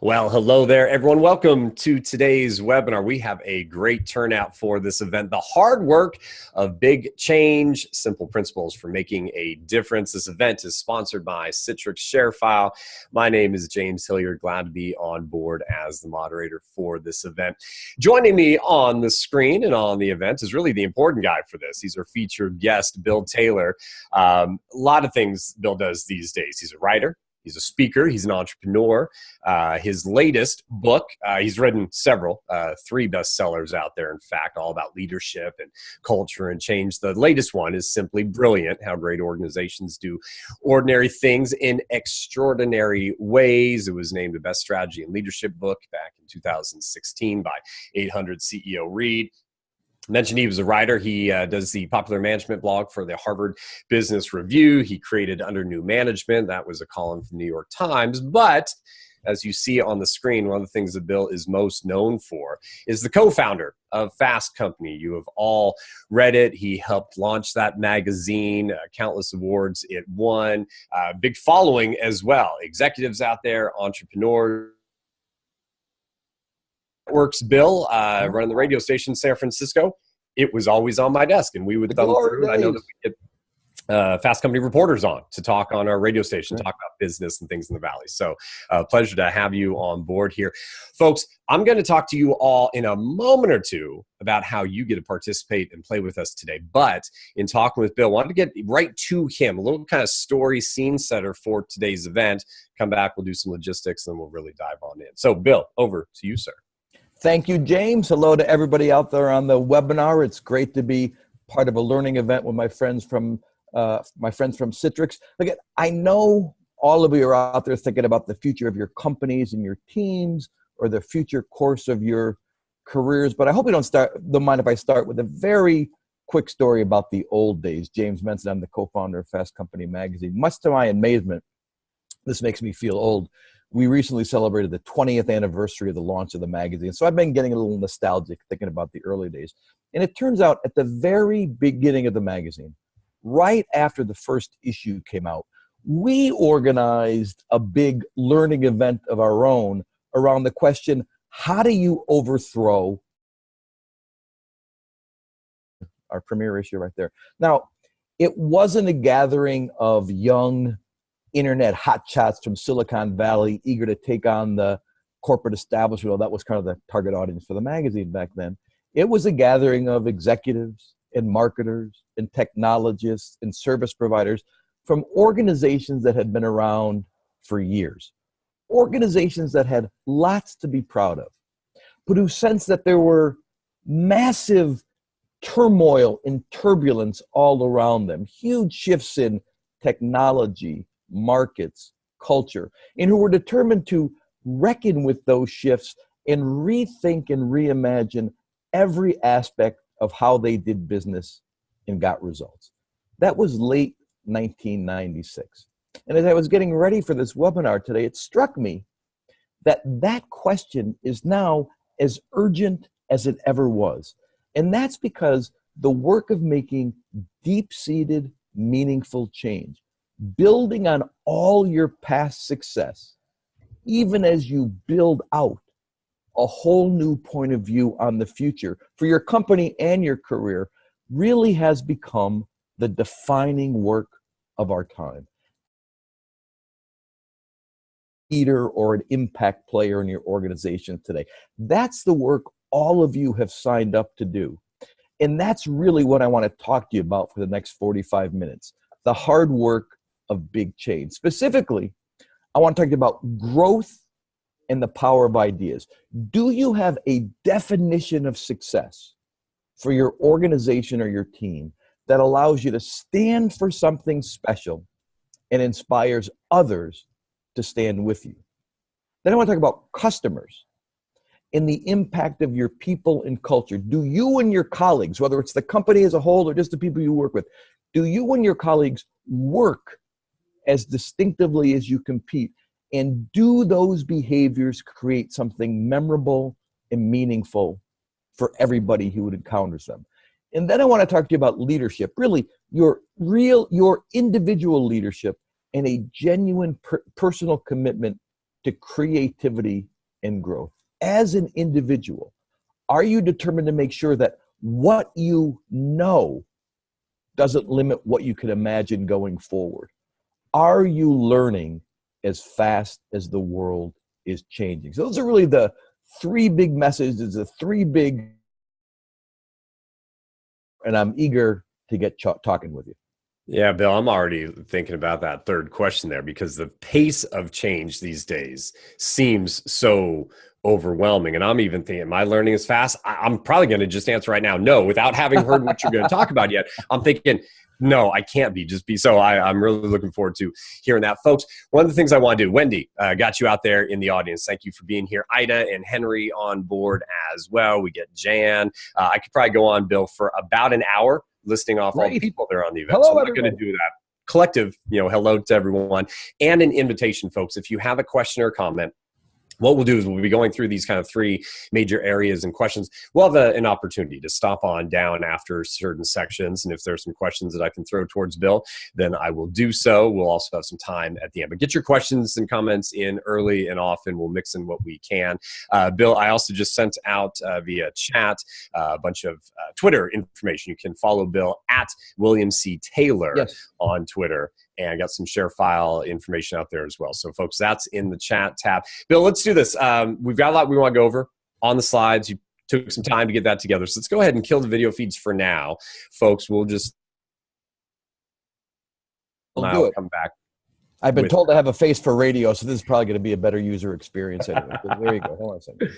Well, hello there, everyone. Welcome to today's webinar. We have a great turnout for this event, the hard work of big change, simple principles for making a difference. This event is sponsored by Citrix ShareFile. My name is James Hilliard. Glad to be on board as the moderator for this event. Joining me on the screen and on the event is really the important guy for this. He's our featured guest, Bill Taylor. A lot of things Bill does these days. He's a writer. He's a speaker. He's an entrepreneur. His latest book, he's written several, 3 bestsellers out there, in fact, all about leadership and culture and change. The latest one is Simply Brilliant, How Great Organizations Do Ordinary Things in Extraordinary Ways. It was named the Best Strategy and Leadership book back in 2016 by 800 CEO Read. Mentioned he was a writer. He does the popular management blog for the Harvard Business Review. He created Under New Management. That was a column from the New York Times. But as you see on the screen, one of the things that Bill is most known for is the co-founder of Fast Company. You have all read it. He helped launch that magazine, countless awards it won, big following as well. Executives out there, entrepreneurs. Works Bill, running the radio station in San Francisco. It was always on my desk, and we would thumb through. I know that we get Fast Company reporters on to talk on our radio station, talk about business and things in the Valley. So pleasure to have you on board here. Folks, I'm going to talk to you all in a moment or two about how you get to participate and play with us today. But in talking with Bill, I wanted to get right to him, a little kind of story scene setter for today's event. Come back, we'll do some logistics, and we'll really dive on in. So Bill, over to you, sir. Thank you, James. Hello to everybody out there on the webinar. It's great to be part of a learning event with my friends from Citrix. Look, I know all of you are out there thinking about the future of your companies and your teams or the future course of your careers, but I hope you don't mind if I start with a very quick story about the old days. James mentioned I'm the co-founder of Fast Company magazine. Much to my amazement, this makes me feel old. We recently celebrated the 20th anniversary of the launch of the magazine. So I've been getting a little nostalgic thinking about the early days. And it turns out at the very beginning of the magazine, right after the first issue came out, we organized a big learning event of our own around the question, how do you overthrow our premiere issue right there? Now, it wasn't a gathering of young internet hotshots from Silicon Valley eager to take on the corporate establishment. Well, that was kind of the target audience for the magazine back then. It was a gathering of executives and marketers and technologists and service providers from organizations that had been around for years, organizations that had lots to be proud of, but who sensed that there were massive turmoil and turbulence all around them, huge shifts in technology, markets, culture, and who were determined to reckon with those shifts and rethink and reimagine every aspect of how they did business and got results. That was late 1996. And as I was getting ready for this webinar today, it struck me that that question is now as urgent as it ever was. And that's because the work of making deep-seated, meaningful change, building on all your past success, even as you build out a whole new point of view on the future for your company and your career, really has become the defining work of our time. Leader or an impact player in your organization today. That's the work all of you have signed up to do. And that's really what I want to talk to you about for the next 45 minutes, the hard work of big change. Specifically, I want to talk to you about growth and the power of ideas. Do you have a definition of success for your organization or your team that allows you to stand for something special and inspires others to stand with you? Then I want to talk about customers and the impact of your people and culture. Do you and your colleagues, whether it's the company as a whole or just the people you work with, do you and your colleagues work as distinctively as you compete? And do those behaviors create something memorable and meaningful for everybody who encounters them? And then I want to talk to you about leadership, really your individual leadership and a genuine personal commitment to creativity and growth? As an individual, are you determined to make sure that what you know doesn't limit what you can imagine going forward? Are you learning as fast as the world is changing? So those are really the three big messages, the three big, and I'm eager to get talking with you. Yeah, Bill, I'm already thinking about that third question there because the pace of change these days seems so overwhelming. And I'm even thinking, am I learning as fast? I'm probably going to just answer right now, no, without having heard what you're going to talk about yet. I'm thinking, no, I can't be. Just be. So I'm really looking forward to hearing that. Folks, one of the things I want to do, Wendy, got you out there in the audience. Thank you for being here. Ida and Henry on board as well. We get Jan. I could probably go on, Bill, for about an hour listing off all the people that are on the event. Hello, so I'm not going to do that. Collective, hello to everyone. And an invitation, folks. If you have a question or a comment, what we'll do is we'll be going through these kind of three major areas and questions. We'll have an opportunity to stop on down after certain sections. And if there's some questions that I can throw towards Bill, then I will do so. We'll also have some time at the end. But get your questions and comments in early and often. We'll mix in what we can. Bill, I also just sent out via chat a bunch of Twitter information. You can follow Bill at William C. Taylor on Twitter. And I got some share file information out there as well. So, folks, that's in the chat tab. Bill, let's do this. We've got a lot we want to go over on the slides. You took some time to get that together. So let's go ahead and kill the video feeds for now. Folks, we'll just come back. I've been told to have a face for radio, so this is probably going to be a better user experience anyway. There you go. Hold on a second.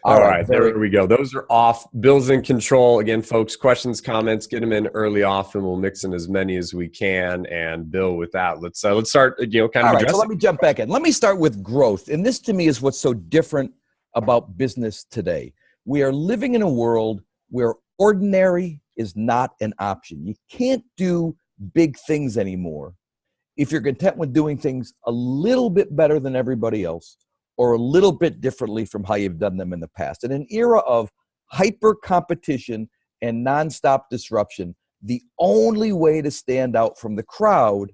All right, there we go. Those are off. Bill's in control. Again, folks, questions, comments, get them in early off, and we'll mix in as many as we can. And Bill, with that, let's start, kind of addressing. So let me jump back in. Let me start with growth. And this, to me, is what's so different about business today. We are living in a world where ordinary is not an option. You can't do big things anymore if you're content with doing things a little bit better than everybody else, or a little bit differently from how you've done them in the past. In an era of hyper competition and nonstop disruption, the only way to stand out from the crowd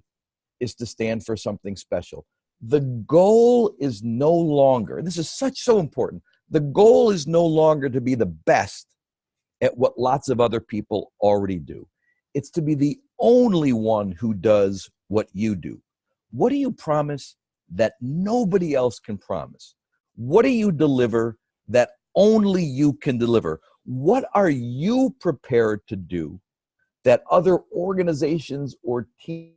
is to stand for something special. The goal is no longer, this is so important, the goal is no longer to be the best at what lots of other people already do. It's to be the only one who does what you do. What do you promise that nobody else can promise? What do you deliver that only you can deliver? What are you prepared to do that other organizations or teams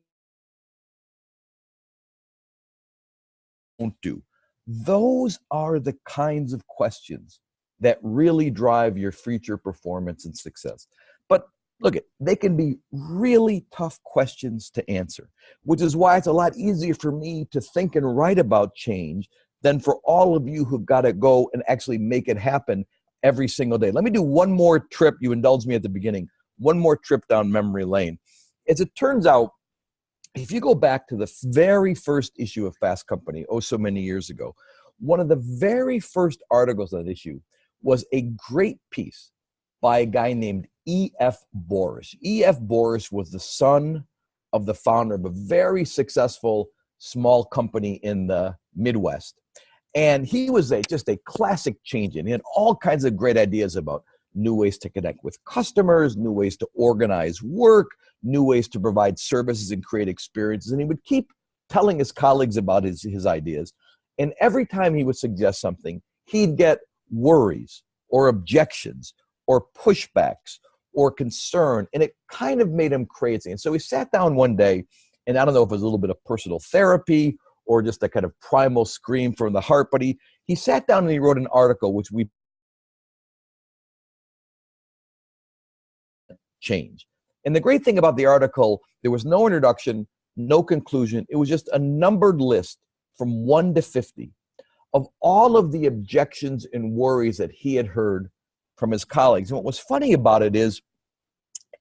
won't do? Those are the kinds of questions that really drive your future performance and success. But look, they can be really tough questions to answer, which is why it's a lot easier for me to think and write about change than for all of you who've got to go and actually make it happen every single day. Let me do one more trip. You indulged me at the beginning. One more trip down memory lane. As it turns out, if you go back to the very first issue of Fast Company, so many years ago, one of the very first articles on that issue was a great piece by a guy named E.F. Boris. E.F. Boris was the son of the founder of a very successful small company in the Midwest. And he was just a classic change agent. He had all kinds of great ideas about new ways to connect with customers, new ways to organize work, new ways to provide services and create experiences. And he would keep telling his colleagues about his ideas. And every time he would suggest something, he'd get worries or objections or pushbacks or concern, and it kind of made him crazy. And so he sat down one day, and I don't know if it was a little bit of personal therapy or just a kind of primal scream from the heart, but he sat down and he wrote an article which we change. And the great thing about the article, there was no introduction, no conclusion. It was just a numbered list from 1 to 50 of all of the objections and worries that he had heard from his colleagues. And what was funny about it is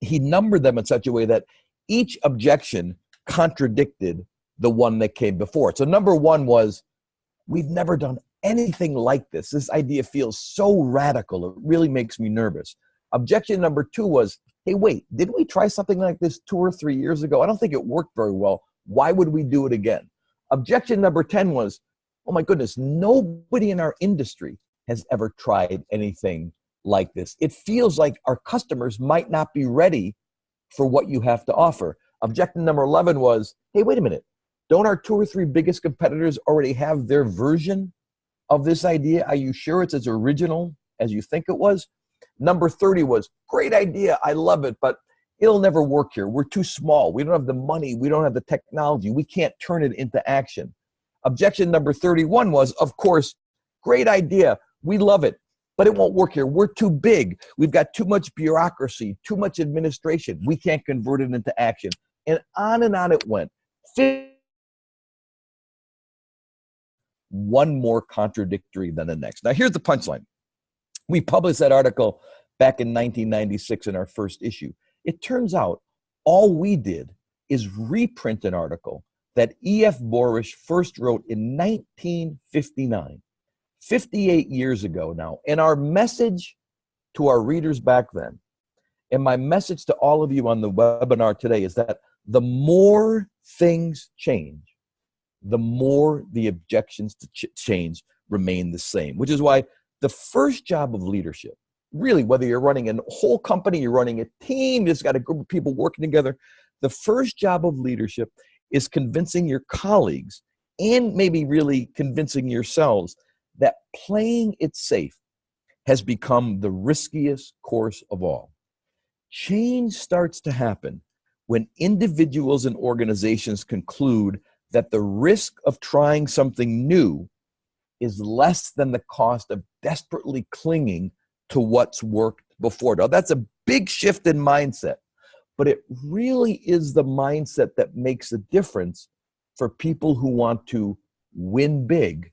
he numbered them in such a way that each objection contradicted the one that came before it. So number one was, we've never done anything like this. This idea feels so radical. It really makes me nervous. Objection number two was, hey, wait, didn't we try something like this 2 or 3 years ago? I don't think it worked very well. Why would we do it again? Objection number 10 was, oh my goodness, nobody in our industry has ever tried anything like this. It feels like our customers might not be ready for what you have to offer. Objection number 11 was, hey, wait a minute. Don't our 2 or 3 biggest competitors already have their version of this idea? Are you sure it's as original as you think it was? Number 30 was, great idea, I love it, but it'll never work here. We're too small. We don't have the money. We don't have the technology. We can't turn it into action. Objection number 31 was, of course, great idea. We love it, but it won't work here. We're too big. We've got too much bureaucracy, too much administration. We can't convert it into action. And on it went. One more contradictory than the next. Now, here's the punchline. We published that article back in 1996 in our first issue. It turns out all we did is reprint an article that E.F. Borish first wrote in 1959, 58 years ago now. And our message to our readers back then, and my message to all of you on the webinar today, is that the more things change, the more the objections to change remain the same, which is why the first job of leadership, really, whether you're running a whole company, you're running a team, you've got a group of people working together, the first job of leadership is convincing your colleagues and maybe really convincing yourselves that playing it safe has become the riskiest course of all. Change starts to happen when individuals and organizations conclude that the risk of trying something new is less than the cost of desperately clinging to what's worked before. Now, that's a big shift in mindset, but it really is the mindset that makes a difference for people who want to win big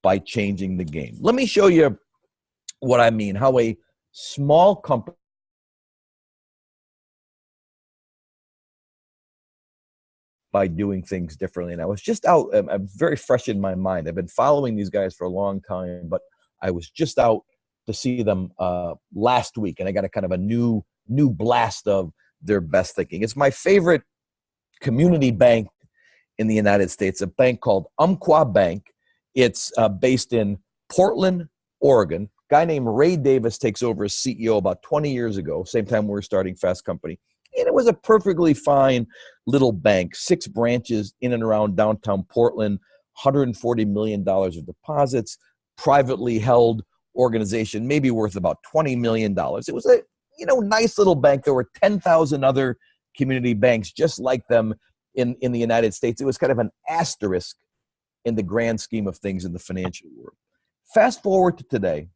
by changing the game. Let me show you what I mean, how a small company by doing things differently. And I was just out, I'm very fresh in my mind. I've been following these guys for a long time, but I was just out to see them last week, and I got a kind of a new blast of their best thinking. It's my favorite community bank in the United States, a bank called Umpqua Bank. It's based in Portland, Oregon. A guy named Ray Davis takes over as CEO about 20 years ago, same time we were starting Fast Company. And it was a perfectly fine little bank, 6 branches in and around downtown Portland, $140 million of deposits, privately held organization, maybe worth about $20 million. It was a nice little bank. There were 10,000 other community banks just like them in the United States. It was kind of an asterisk in the grand scheme of things in the financial world. Fast forward to today,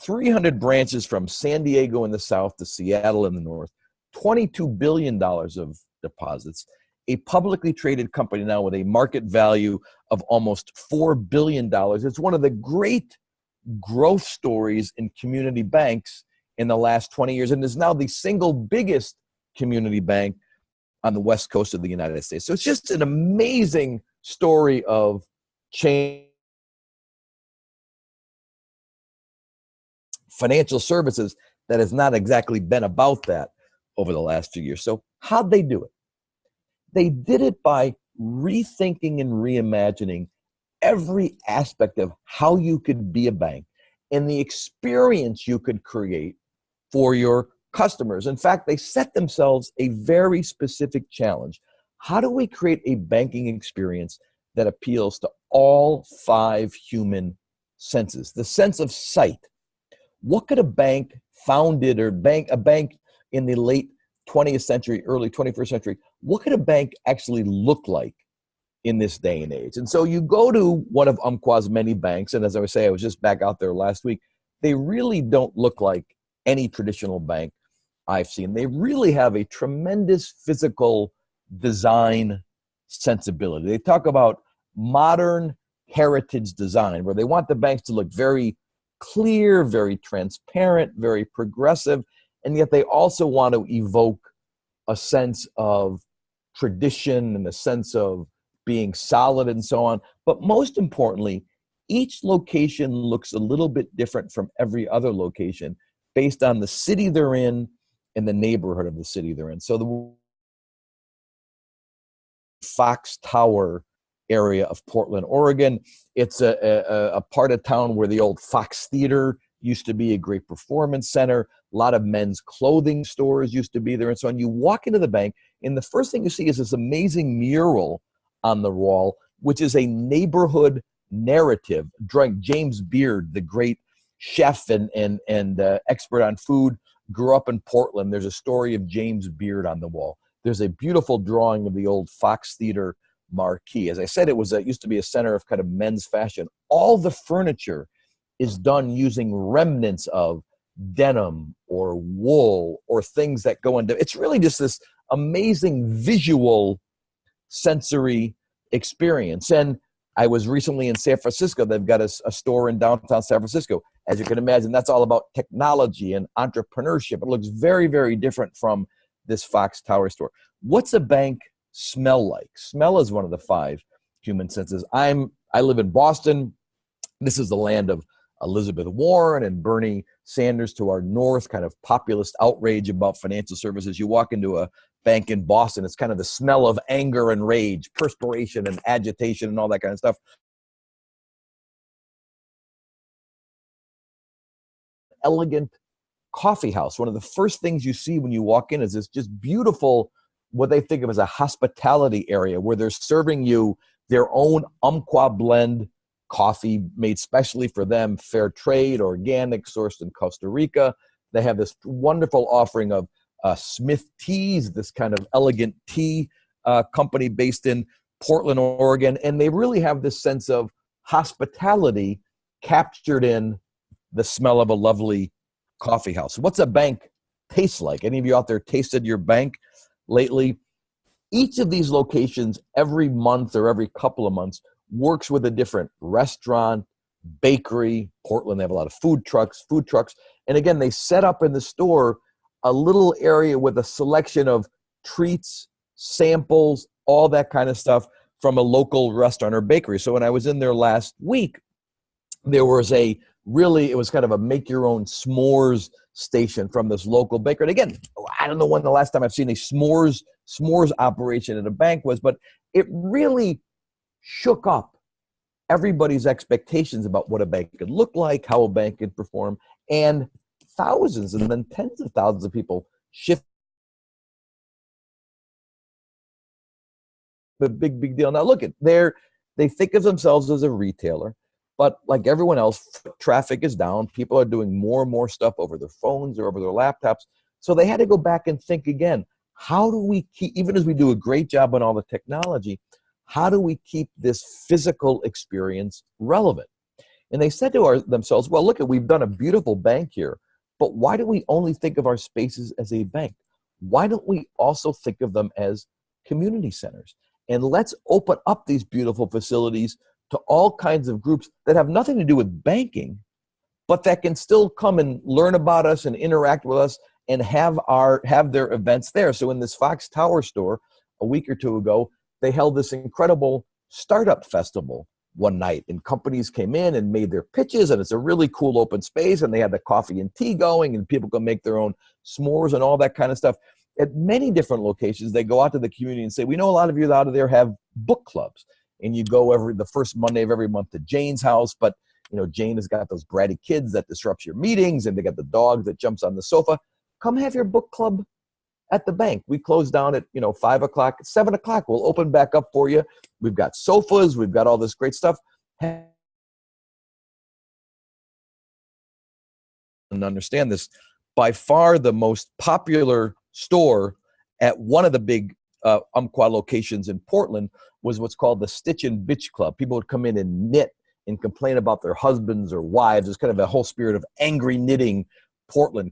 300 branches from San Diego in the south to Seattle in the north, $22 billion of deposits, a publicly traded company now with a market value of almost $4 billion. It's one of the great growth stories in community banks in the last 20 years, and is now the single biggest community bank on the west coast of the United States. So it's just an amazing story of change. Financial services that has not exactly been about that over the last few years. So how'd they do it? They did it by rethinking and reimagining every aspect of how you could be a bank and the experience you could create for your customers. In fact, they set themselves a very specific challenge. How do we create a banking experience that appeals to all 5 human senses? The sense of sight. What could a bank founded or a bank in the late 20th century, early 21st century, what could a bank actually look like in this day and age? And so you go to one of Umpqua's many banks, and as I was saying, I was just back out there last week. They really don't look like any traditional bank I've seen. They really have a tremendous physical design sensibility. They talk about modern heritage design, where they want the banks to look very clear, very transparent, very progressive, and yet they also want to evoke a sense of tradition and a sense of being solid and so on. But most importantly, each location looks a little bit different from every other location based on the city they're in and the neighborhood of the city they're in. So the Fox Tower area of Portland, Oregon. It's a part of town where the old Fox Theater used to be, a great performance center. A lot of men's clothing stores used to be there and so on. You walk into the bank, and the first thing you see is this amazing mural on the wall, which is a neighborhood narrative drawing. James Beard, the great chef and expert on food, grew up in Portland. There's a story of James Beard on the wall. There's a beautiful drawing of the old Fox Theater marquee. As I said, it used to be a center of kind of men's fashion. All the furniture is done using remnants of denim or wool or things that go into. It's really just this amazing visual sensory experience. And I was recently in San Francisco. They've got a store in downtown San Francisco. As you can imagine, that's all about technology and entrepreneurship. It looks very, very different from this Fox Tower store. What's a bank smell like? Smell is one of the 5 human senses. I live in Boston. This is the land of Elizabeth Warren and Bernie Sanders to our north, kind of populist outrage about financial services. You walk into a bank in Boston, it's kind of the smell of anger and rage, perspiration and agitation and all that kind of stuff. Elegant coffee house. One of the first things you see when you walk in is this just beautiful, what they think of as a hospitality area where they're serving you their own Umpqua blend coffee made specially for them, fair trade, organic, sourced in Costa Rica. They have this wonderful offering of Smith Teas, this kind of elegant tea company based in Portland, Oregon. And they really have this sense of hospitality captured in the smell of a lovely coffee house. What's a bank taste like? Any of you out there tasted your bank lately? Each of these locations every month or every couple of months works with a different restaurant, bakery. Portland, they have a lot of food trucks. And again, they set up in the store a little area with a selection of treats, samples, all that kind of stuff from a local restaurant or bakery. So when I was in there last week, there was it was kind of a make your own s'mores station from this local baker. And again, I don't know when the last time I've seen a s'mores operation at a bank was, but it really shook up everybody's expectations about what a bank could look like, how a bank could perform, and thousands and then tens of thousands of people shift. A big deal. Now look they think of themselves as a retailer, but like everyone else, traffic is down. People are doing more and more stuff over their phones or over their laptops. So they had to go back and think again, how do we keep, even as we do a great job on all the technology, how do we keep this physical experience relevant? And they said to themselves, well, look, we've done a beautiful bank here, but why do we only think of our spaces as a bank? Why don't we also think of them as community centers? And let's open up these beautiful facilities to all kinds of groups that have nothing to do with banking, but that can still come and learn about us and interact with us and have their events there. So in this Fox Tower store a week or two ago, they held this incredible startup festival one night, and companies came in and made their pitches, and it's a really cool open space, and they had the coffee and tea going, and people can make their own s'mores and all that kind of stuff. At many different locations, they go out to the community and say, we know a lot of you out of there have book clubs, and you go the first Monday of every month to Jane's house, but Jane has got those bratty kids that disrupts your meetings, and they got the dog that jumps on the sofa. Come have your book club at the bank. We close down at 5 o'clock, 7 o'clock. We'll open back up for you. We've got sofas. We've got all this great stuff. And understand this, by far the most popular store at one of the big Umpqua locations in Portland was what's called the Stitch and Bitch Club. People would come in and knit and complain about their husbands or wives. There's kind of a whole spirit of angry knitting Portland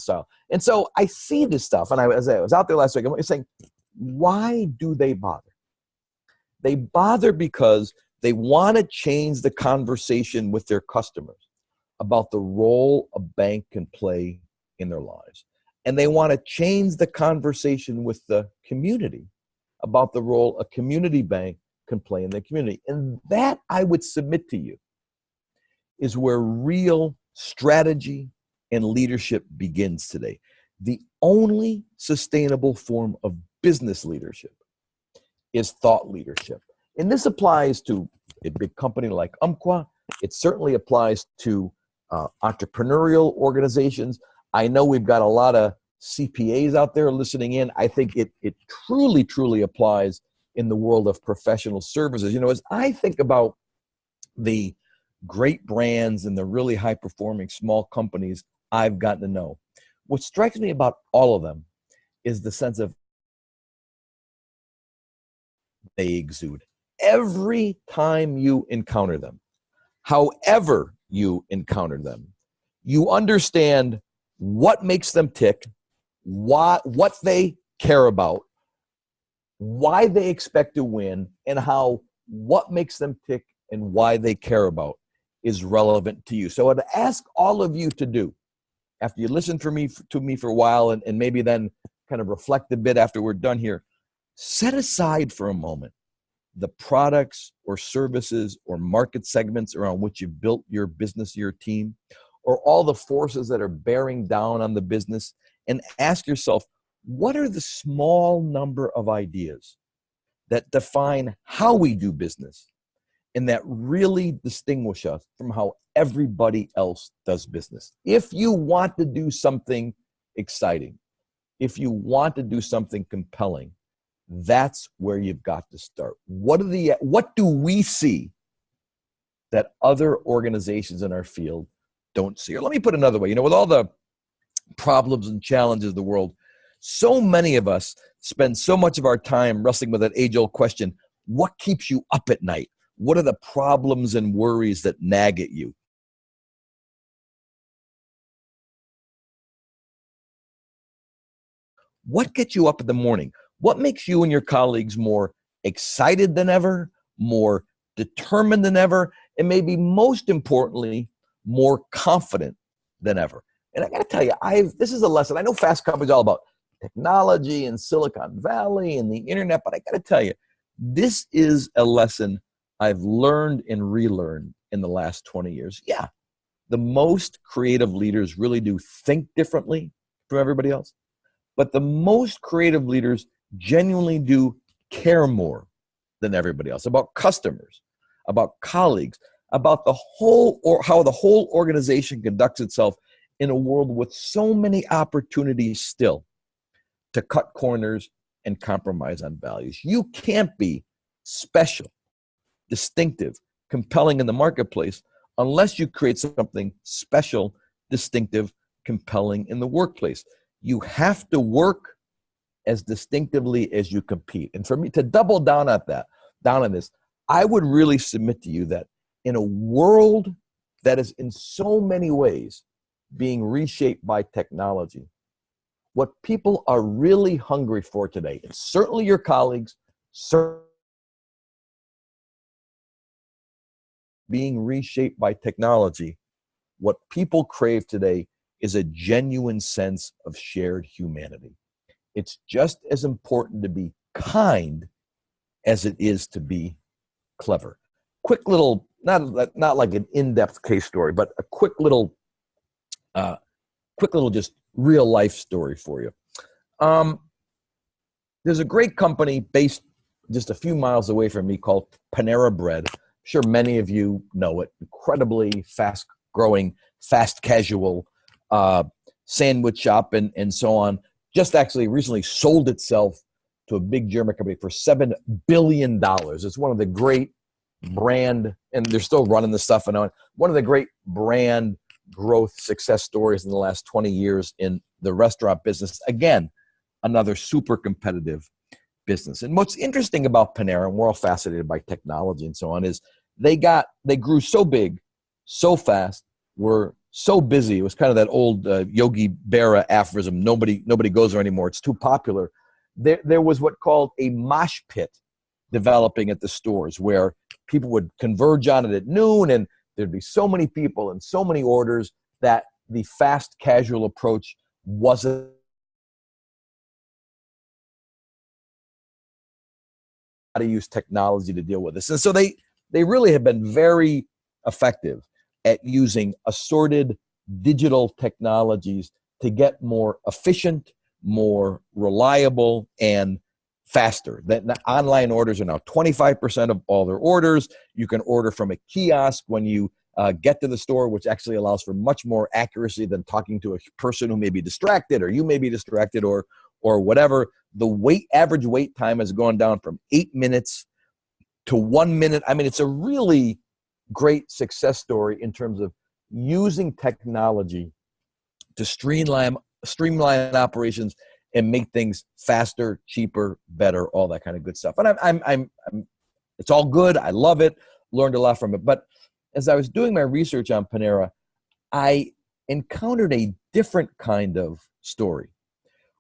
style. And so I see this stuff, and as I was out there last week, I'm saying, why do they bother? They bother because they want to change the conversation with their customers about the role a bank can play in their lives. And they want to change the conversation with the community about the role a community bank can play in the community. And that, I would submit to you, is where real strategy and leadership begins today. The only sustainable form of business leadership is thought leadership. And this applies to a big company like Umpqua. It certainly applies to entrepreneurial organizations. I know we've got a lot of CPAs out there listening in. I think it truly, truly applies in the world of professional services. You know, as I think about the great brands and the really high-performing small companies I've gotten to know, what strikes me about all of them is the sense of they exude. Every time you encounter them, however you encounter them, you understand what makes them tick, what they care about, why they expect to win, and how what makes them tick and why they care about is relevant to you. So what I ask all of you to do, after you listen to me for a while and maybe then kind of reflect a bit after we're done here, set aside for a moment the products or services or market segments around which you've built your business, your team, or all the forces that are bearing down on the business, and ask yourself, what are the small number of ideas that define how we do business and that really distinguish us from how everybody else does business? If you want to do something exciting, if you want to do something compelling, that's where you've got to start. What do we see that other organizations in our field don't see? Or let me put it another way. You know, with all the problems and challenges of the world, so many of us spend so much of our time wrestling with that age-old question, what keeps you up at night? What are the problems and worries that nag at you? What gets you up in the morning? What makes you and your colleagues more excited than ever, more determined than ever, and maybe most importantly, more confident than ever? And I got to tell you, this is a lesson. I know Fast Company is all about technology and Silicon Valley and the internet, but I got to tell you, this is a lesson I've learned and relearned in the last 20 years. Yeah, the most creative leaders really do think differently from everybody else, but the most creative leaders genuinely do care more than everybody else about customers, about colleagues, about the whole, or how the whole organization conducts itself in a world with so many opportunities still to cut corners and compromise on values. You can't be special, distinctive, compelling in the marketplace unless you create something special, distinctive, compelling in the workplace. You have to work as distinctively as you compete. And for me to double down on this, I would really submit to you that in a world that is in so many ways being reshaped by technology, what people are really hungry for today, and certainly your colleagues, being reshaped by technology, what people crave today is a genuine sense of shared humanity. It's just as important to be kind as it is to be clever. Quick little, not like an in-depth case story, but a quick little just real life story for you. There's a great company based just a few miles away from me called Panera Bread. I'm sure many of you know it. Incredibly fast-growing, fast casual sandwich shop and so on. Just actually recently sold itself to a big German company for $7 billion. It's one of the great brand, and they're still running the stuff and on, one of the great brand growth success stories in the last 20 years in the restaurant business. Again, another super competitive business. And what's interesting about Panera, and we're all fascinated by technology and so on, is they grew so big, so fast, were so busy. It was kind of that old Yogi Berra aphorism, nobody goes there anymore, it's too popular. There was what called a mosh pit developing at the stores where people would converge on it at noon, and there'd be so many people and so many orders that the fast casual approach wasn't how to use technology to deal with this. And so they really have been very effective at using assorted digital technologies to get more efficient, more reliable, and faster. That online orders are now 25% of all their orders. You can order from a kiosk when you get to the store, which actually allows for much more accuracy than talking to a person who may be distracted, or you may be distracted, or whatever. The average wait time has gone down from 8 minutes to 1 minute. I mean, it's a really great success story in terms of using technology to streamline operations and make things faster, cheaper, better, all that kind of good stuff. And I'm it's all good. I love it. Learned a lot from it. But as I was doing my research on Panera, I encountered a different kind of story,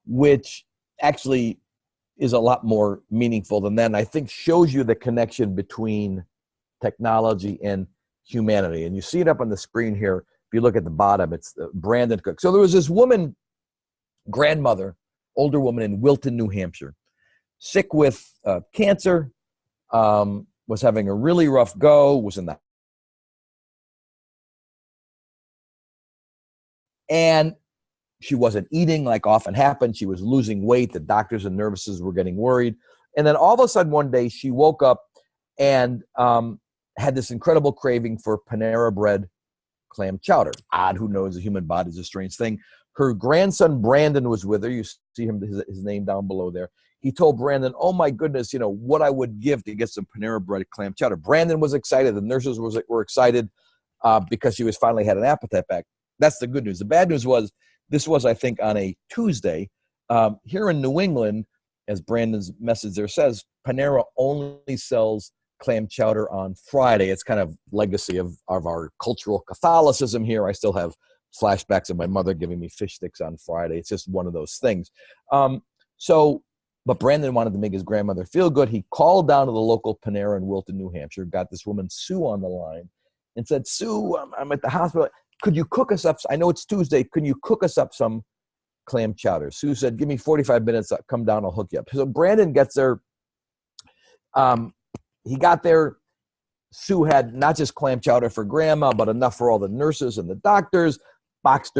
which actually is a lot more meaningful than that. And I think shows you the connection between technology and humanity. And you see it up on the screen here. If you look at the bottom, it's Brandon Cook. So there was this woman, grandmother, older woman in Wilton, New Hampshire, sick with cancer, was having a really rough go, was in the and she wasn't eating like often happens. She was losing weight. The doctors and nurses were getting worried. And then all of a sudden one day she woke up and had this incredible craving for Panera Bread clam chowder. Odd, who knows? The human body is a strange thing. Her grandson, Brandon, was with her. You see him, his name down below there. He told Brandon, oh my goodness, what I would give to get some Panera Bread clam chowder. Brandon was excited. The nurses were excited because she was finally had an appetite back. That's the good news. The bad news was, this was, I think, on a Tuesday. Here in New England, as Brandon's message there says, Panera only sells clam chowder on Friday. It's kind of legacy of our cultural Catholicism here. I still have flashbacks of my mother giving me fish sticks on Friday. It's just one of those things. But Brandon wanted to make his grandmother feel good. He called down to the local Panera in Wilton, New Hampshire, got this woman, Sue, on the line and said, Sue, I'm at the hospital. Could you cook us up? I know it's Tuesday. Can you cook us up some clam chowder? Sue said, give me 45 minutes. I'll come down. I'll hook you up. So Brandon gets there. He got there. Sue had not just clam chowder for grandma, but enough for all the nurses and the doctors. Boxed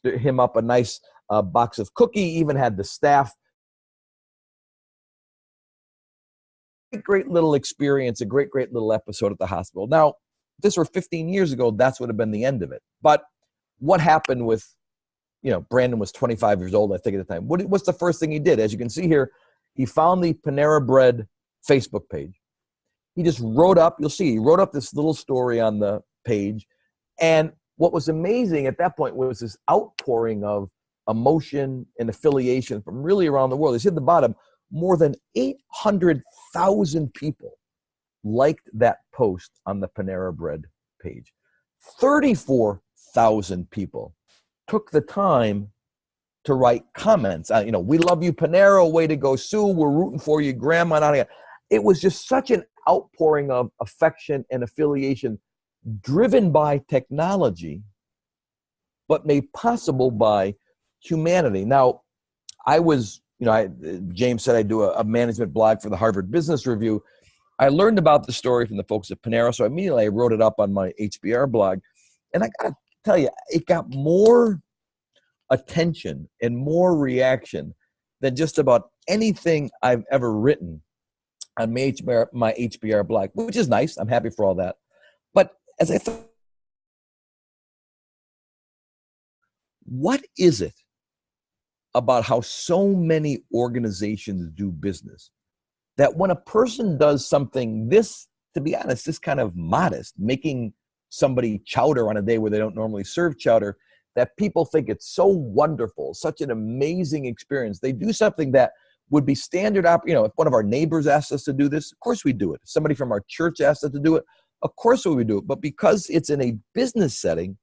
him up a nice box of cookie, even had the staff. Great little experience, a great little episode at the hospital. Now, if this were 15 years ago, that's would have been the end of it. But what happened with, Brandon was 25 years old, I think, at the time. What's the first thing he did? As you can see here, he found the Panera Bread Facebook page. He just wrote up, you'll see, he wrote up this little story on the page. And what was amazing at that point was this outpouring of emotion and affiliation from really around the world. You see at the bottom, more than 800,000 people liked that post on the Panera Bread page. 34,000 people took the time to write comments. We love you, Panera. Way to go, Sue. We're rooting for you, Grandma. It was just such an outpouring of affection and affiliation driven by technology, but made possible by humanity. Now, I was, James said I do a management blog for the Harvard Business Review. I learned about the story from the folks at Panera, so immediately I wrote it up on my HBR blog. And I got to tell you, it got more attention and more reaction than just about anything I've ever written on my HBR blog, which is nice. I'm happy for all that. But as I thought, what is it about how so many organizations do business that when a person does something this, to be honest, this kind of modest, making somebody chowder on a day where they don't normally serve chowder, that people think it's so wonderful, such an amazing experience. They do something that would be standard if one of our neighbors asked us to do this, of course we do it. If somebody from our church asked us to do it, of course we would do it. But because it's in a business setting,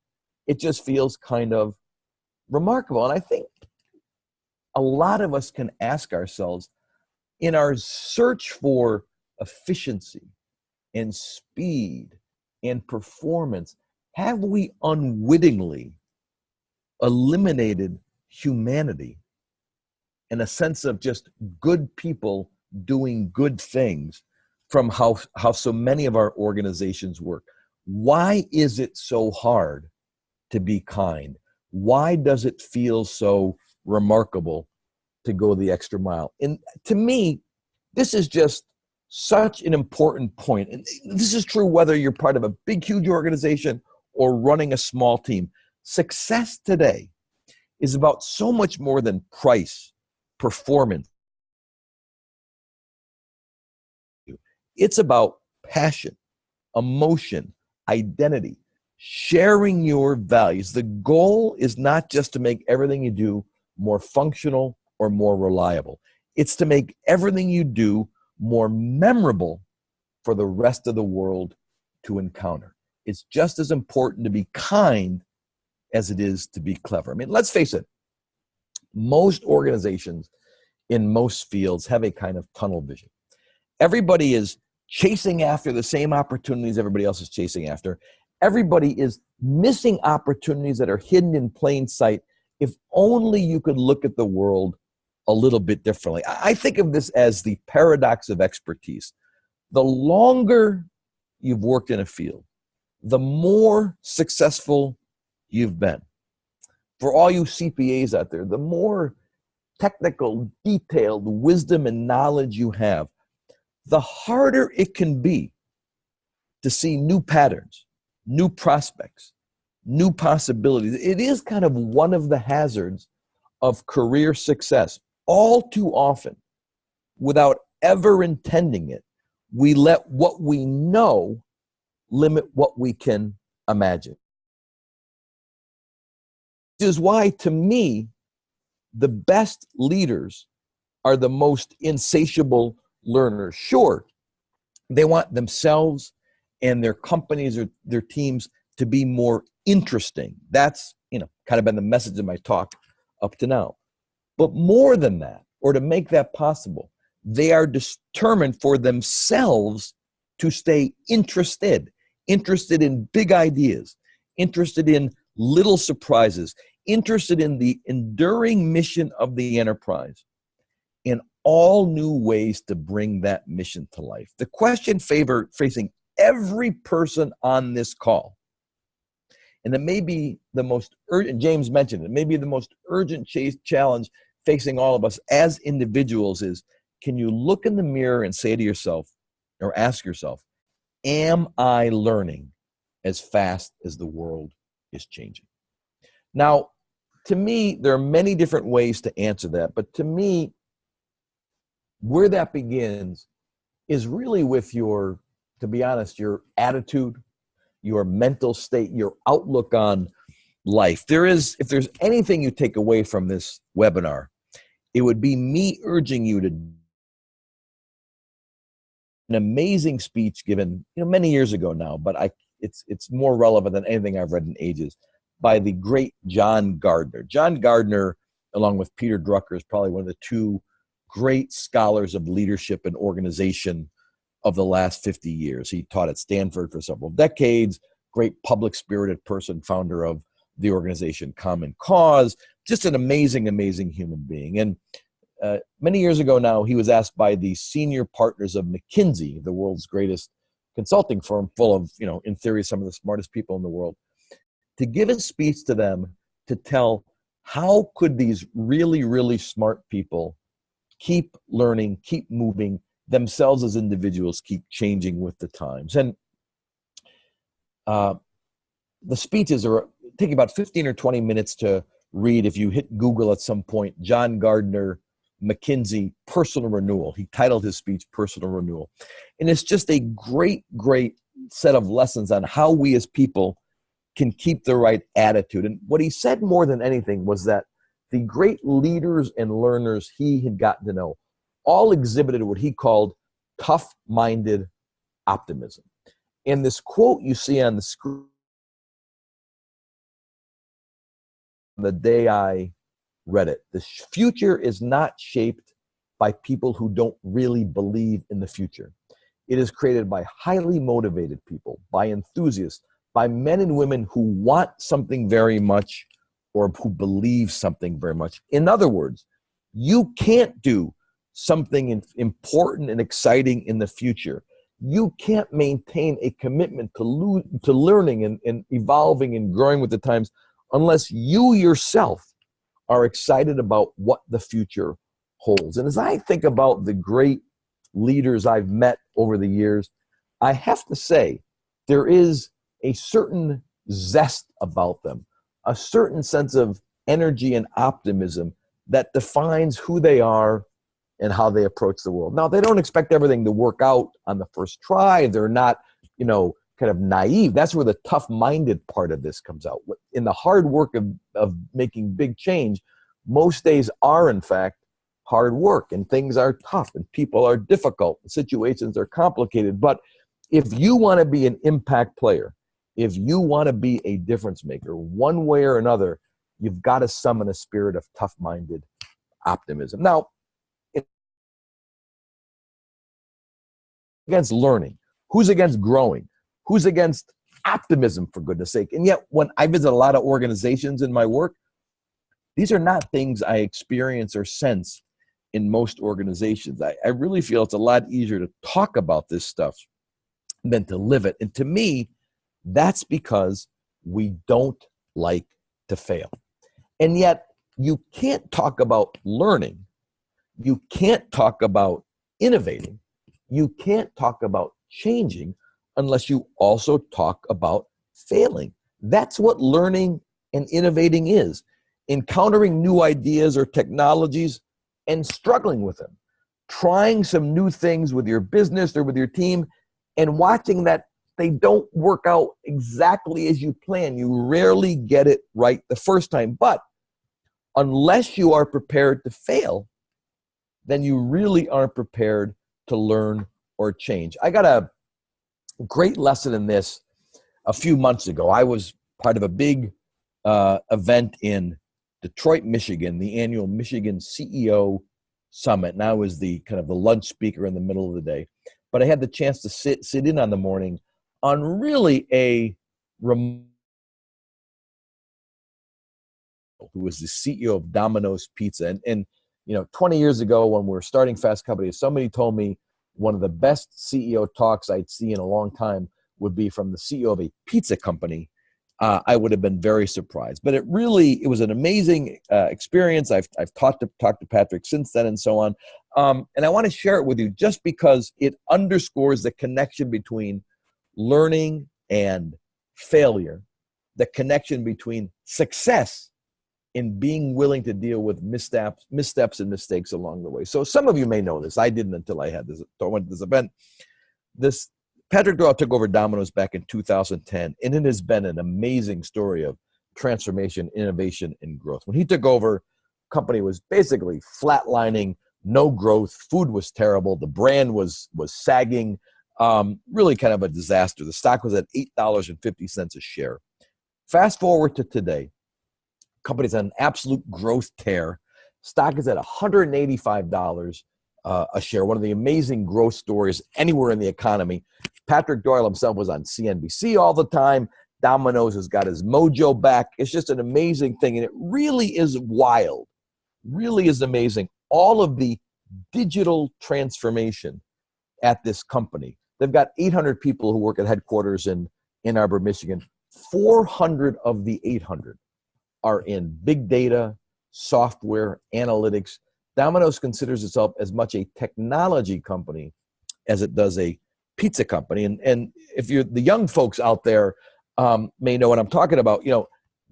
it just feels kind of remarkable. And I think a lot of us can ask ourselves, in our search for efficiency and speed and performance, have we unwittingly eliminated humanity and a sense of just good people doing good things from how so many of our organizations work? Why is it so hard to be kind? Why does it feel so remarkable to go the extra mile? And to me, This is just such an important point. And this is true whether you're part of a big, huge organization or running a small team. Success today is about so much more than price, performance. It's about passion, emotion, identity, sharing your values. The goal is not just to make everything you do more functional or more reliable. It's to make everything you do more memorable for the rest of the world to encounter. It's just as important to be kind as it is to be clever. I mean, let's face it, most organizations in most fields have a kind of tunnel vision. Everybody is chasing after the same opportunities everybody else is chasing after. Everybody is missing opportunities that are hidden in plain sight. If only you could look at the world a little bit differently. I think of this as the paradox of expertise. The longer you've worked in a field, the more successful you've been. For all you CPAs out there, the more technical, detailed wisdom and knowledge you have, the harder it can be to see new patterns, new prospects, new possibilities. It is kind of one of the hazards of career success. All too often, without ever intending it, we let what we know limit what we can imagine. Which is why, to me, the best leaders are the most insatiable learners. Sure, they want themselves and their companies or their teams to be more interesting. That's, kind of been the message of my talk up to now. But more than that, or to make that possible, they are determined for themselves to stay interested in big ideas, interested in little surprises, interested in the enduring mission of the enterprise, in all new ways to bring that mission to life. The question facing every person on this call, and it may be the most urgent, James mentioned it, may be the most urgent challenge facing all of us as individuals is, can you look in the mirror and say to yourself, or ask yourself, am I learning as fast as the world is changing? Now, to me, there are many different ways to answer that, but to me, where that begins is really with your, to be honest, your attitude, your mental state, your outlook on life. If there's anything you take away from this webinar, it would be me urging you to an amazing speech given, many years ago now, but it's more relevant than anything I've read in ages, by the great John Gardner. John Gardner, along with Peter Drucker, is probably one of the two great scholars of leadership and organization of the last 50 years. He taught at Stanford for several decades, great public-spirited person, founder of the organization Common Cause, just an amazing, amazing human being. And many years ago now, he was asked by the senior partners of McKinsey, the world's greatest consulting firm, full of, in theory, some of the smartest people in the world, to give a speech to them to tell how could these really, really smart people keep learning, keep moving, themselves as individuals keep changing with the times. And the speeches are taking about 15 or 20 minutes to read. If you hit Google at some point, John Gardner, McKinsey, Personal Renewal. He titled his speech Personal Renewal. And it's just a great, great set of lessons on how we as people can keep the right attitude. And what he said more than anything was that the great leaders and learners he had gotten to know all exhibited what he called tough-minded optimism. And this quote you see on the screen, the day I read it, the future is not shaped by people who don't really believe in the future. It is created by highly motivated people, by enthusiasts, by men and women who want something very much or who believe something very much. In other words, you can't do something important and exciting in the future. You can't maintain a commitment to learning and evolving and growing with the times unless you yourself are excited about what the future holds. And as I think about the great leaders I've met over the years, I have to say there is a certain zest about them, a certain sense of energy and optimism that defines who they are and how they approach the world. Now, they don't expect everything to work out on the first try. They're not, kind of naive. That's where the tough-minded part of this comes out. In the hard work of making big change, most days are, in fact, hard work, and things are tough, and people are difficult, and situations are complicated. But if you want to be an impact player, if you want to be a difference maker, one way or another, you've got to summon a spirit of tough-minded optimism. Now, against learning? Who's against growing? Who's against optimism, for goodness sake? And yet, when I visit a lot of organizations in my work, these are not things I experience or sense in most organizations. I really feel it's a lot easier to talk about this stuff than to live it. And to me, that's because we don't like to fail. And yet, you can't talk about learning. You can't talk about innovating. You can't talk about changing unless you also talk about failing. That's what learning and innovating is. Encountering new ideas or technologies and struggling with them. Trying some new things with your business or with your team and watching that they don't work out exactly as you plan. You rarely get it right the first time. But unless you are prepared to fail, then you really aren't prepared to learn or change. I got a great lesson in this a few months ago. I was part of a big event in Detroit, Michigan, the annual Michigan CEO Summit. And I was the kind of the lunch speaker in the middle of the day. But I had the chance to sit in on the morning on really who was the CEO of Domino's Pizza. And 20 years ago when we were starting Fast Company, somebody told me one of the best CEO talks I'd see in a long time would be from the CEO of a pizza company. I would have been very surprised. But it was an amazing experience. I've talked to Patrick since then and so on. And I want to share it with you just because it underscores the connection between learning and failure, the connection between success in being willing to deal with missteps and mistakes along the way. So some of you may know this. I didn't until I went to this event. Patrick Doyle took over Domino's back in 2010, and it has been an amazing story of transformation, innovation, and growth. When he took over, the company was basically flatlining, no growth, food was terrible, the brand was sagging, really kind of a disaster. The stock was at $8.50 a share. Fast forward to today, company's on an absolute growth tear. Stock is at $185 a share, one of the amazing growth stories anywhere in the economy. Patrick Doyle himself was on CNBC all the time. Domino's has got his mojo back. It's just an amazing thing, and it really is wild, really is amazing. All of the digital transformation at this company. They've got 800 people who work at headquarters in Ann Arbor, Michigan. 400 of the 800 are in big data, software, analytics. Domino's considers itself as much a technology company as it does a pizza company. And if you're the young folks out there may know what I'm talking about,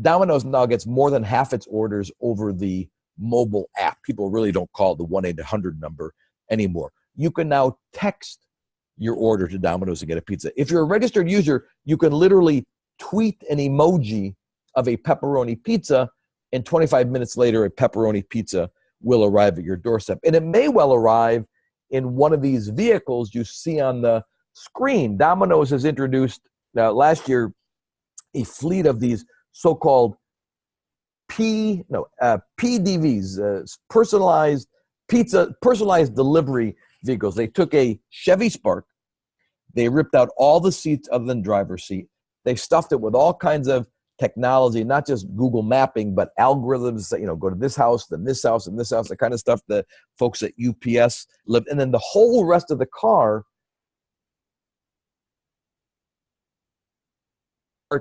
Domino's now gets more than half its orders over the mobile app. People really don't call the 1-800 number anymore. You can now text your order to Domino's and get a pizza. If you're a registered user, you can literally tweet an emoji of a pepperoni pizza, and 25 minutes later, a pepperoni pizza will arrive at your doorstep. And it may well arrive in one of these vehicles you see on the screen. Domino's has introduced last year a fleet of these so-called PDVs, personalized delivery vehicles. They took a Chevy Spark, they ripped out all the seats other than driver's seat. They stuffed it with all kinds of technology, not just Google mapping, but algorithms that, go to this house, then this house, and this house, the kind of stuff that folks at UPS live. And then the whole rest of the car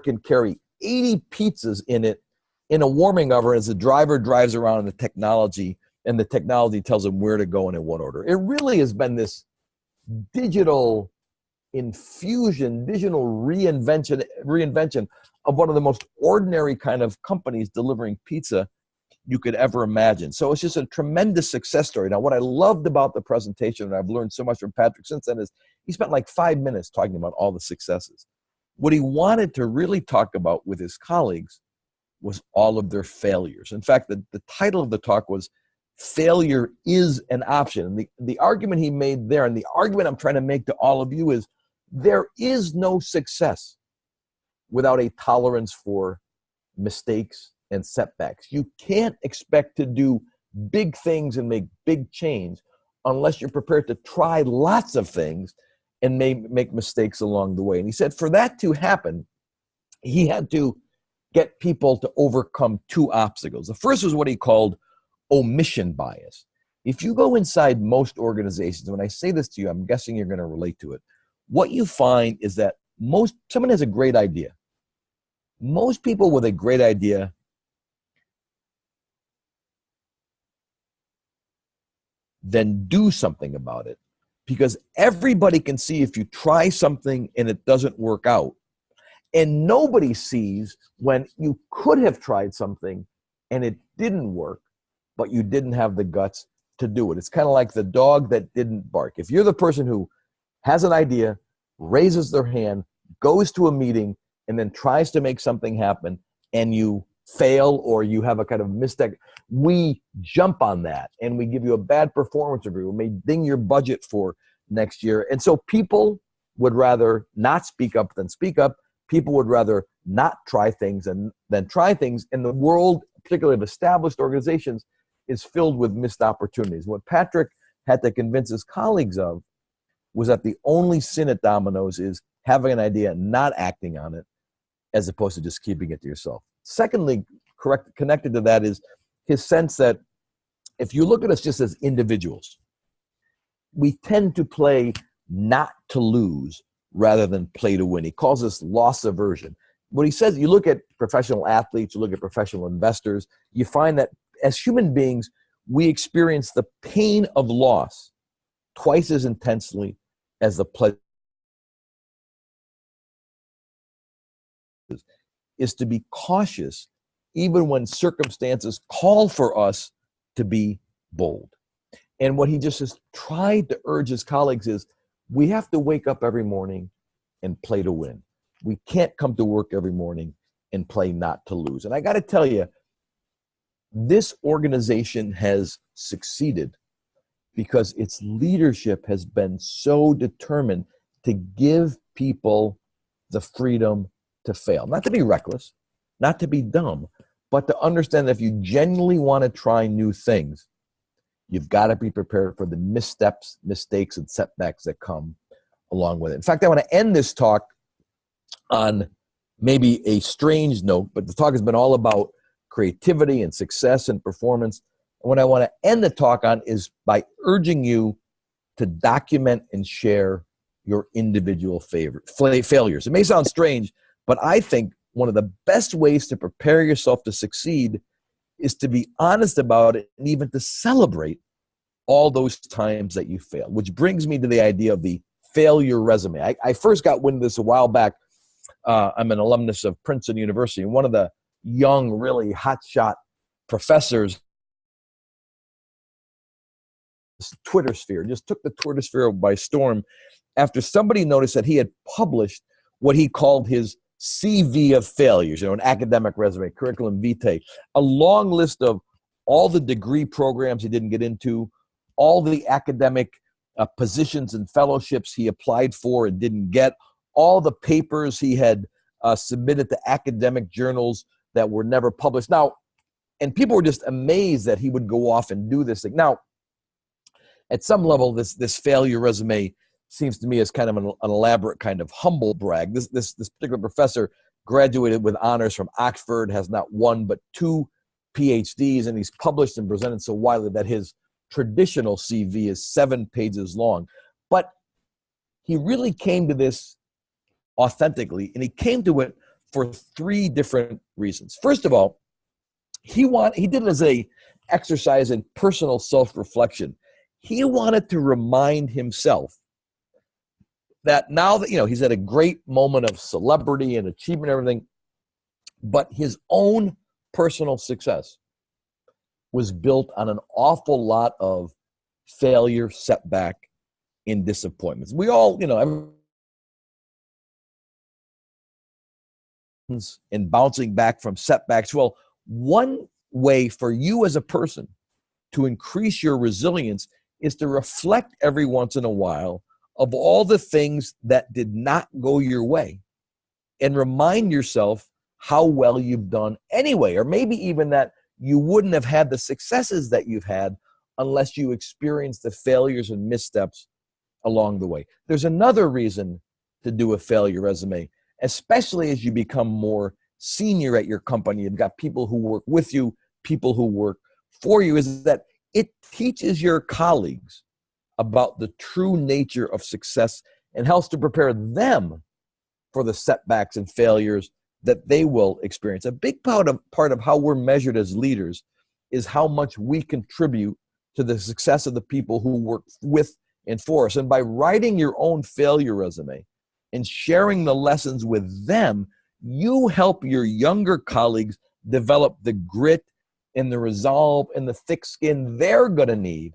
can carry 80 pizzas in it in a warming oven as the driver drives around in the technology, and the technology tells them where to go and in what order. It really has been this digital infusion, digital reinvention of one of the most ordinary kind of companies delivering pizza you could ever imagine. So it's just a tremendous success story. Now, what I loved about the presentation, and I've learned so much from Patrick since then, is he spent like 5 minutes talking about all the successes. What he wanted to really talk about with his colleagues was all of their failures. In fact, the title of the talk was Failure is an Option. And the argument he made there, and the argument I'm trying to make to all of you, is there is no success without a tolerance for mistakes and setbacks. You can't expect to do big things and make big change unless you're prepared to try lots of things and make mistakes along the way. And he said for that to happen, he had to get people to overcome two obstacles. The first was what he called omission bias. If you go inside most organizations, when I say this to you, I'm guessing you're going to relate to it. What you find is that someone has a great idea. Most people with a great idea then do something about it, because everybody can see if you try something and it doesn't work out. And nobody sees when you could have tried something and it didn't work, but you didn't have the guts to do it. It's kind of like the dog that didn't bark. If you're the person who has an idea, raises their hand, goes to a meeting, and then tries to make something happen, and you fail or you have a kind of mistake, we jump on that and we give you a bad performance review. We may ding your budget for next year. And so people would rather not speak up than speak up. People would rather not try things than try things. And the world, particularly of established organizations, is filled with missed opportunities. What Patrick had to convince his colleagues of was that the only sin at Domino's is having an idea, not acting on it, as opposed to just keeping it to yourself. Secondly, connected to that is his sense that if you look at us just as individuals, we tend to play not to lose rather than play to win. He calls this loss aversion. What he says, you look at professional athletes, you look at professional investors, you find that as human beings, we experience the pain of loss twice as intensely as the pleasure. Is to be cautious even when circumstances call for us to be bold. And what he just has tried to urge his colleagues is we have to wake up every morning and play to win. We can't come to work every morning and play not to lose. And I got to tell you, this organization has succeeded because its leadership has been so determined to give people the freedom to fail. Not to be reckless, not to be dumb, but to understand that if you genuinely want to try new things, you've got to be prepared for the missteps, mistakes, and setbacks that come along with it. In fact, I want to end this talk on maybe a strange note, but the talk has been all about creativity and success and performance. And what I want to end the talk on is by urging you to document and share your individual failures. It may sound strange, but I think one of the best ways to prepare yourself to succeed is to be honest about it and even to celebrate all those times that you failed, which brings me to the idea of the failure resume. I first got wind of this a while back. I'm an alumnus of Princeton University, and one of the young, really hotshot professors, Twitter sphere, just took the Twitter sphere by storm after somebody noticed that he had published what he called his CV of failures, an academic resume, curriculum vitae, a long list of all the degree programs he didn't get into, all the academic positions and fellowships he applied for and didn't get, all the papers he had submitted to academic journals that were never published. Now, and people were just amazed that he would go off and do this thing. Now, at some level, this failure resume seems to me as kind of an elaborate kind of humble brag. This particular professor graduated with honors from Oxford, has not one but 2 PhDs, and he's published and presented so widely that his traditional CV is 7 pages long. But he really came to this authentically, and he came to it for 3 different reasons. First of all, he did it as a exercise in personal self-reflection. He wanted to remind himself that now that, he's at a great moment of celebrity and achievement and everything, but his own personal success was built on an awful lot of failure, setback, and disappointments. We all, and bouncing back from setbacks. Well, one way for you as a person to increase your resilience is to reflect every once in a while of all the things that did not go your way and remind yourself how well you've done anyway, or maybe even that you wouldn't have had the successes that you've had unless you experienced the failures and missteps along the way. There's another reason to do a failure resume, especially as you become more senior at your company. You've got people who work with you, people who work for you, is that it teaches your colleagues about the true nature of success and helps to prepare them for the setbacks and failures that they will experience. A big part of how we're measured as leaders is how much we contribute to the success of the people who work with and for us. And by writing your own failure resume and sharing the lessons with them, you help your younger colleagues develop the grit and the resolve and the thick skin they're going to need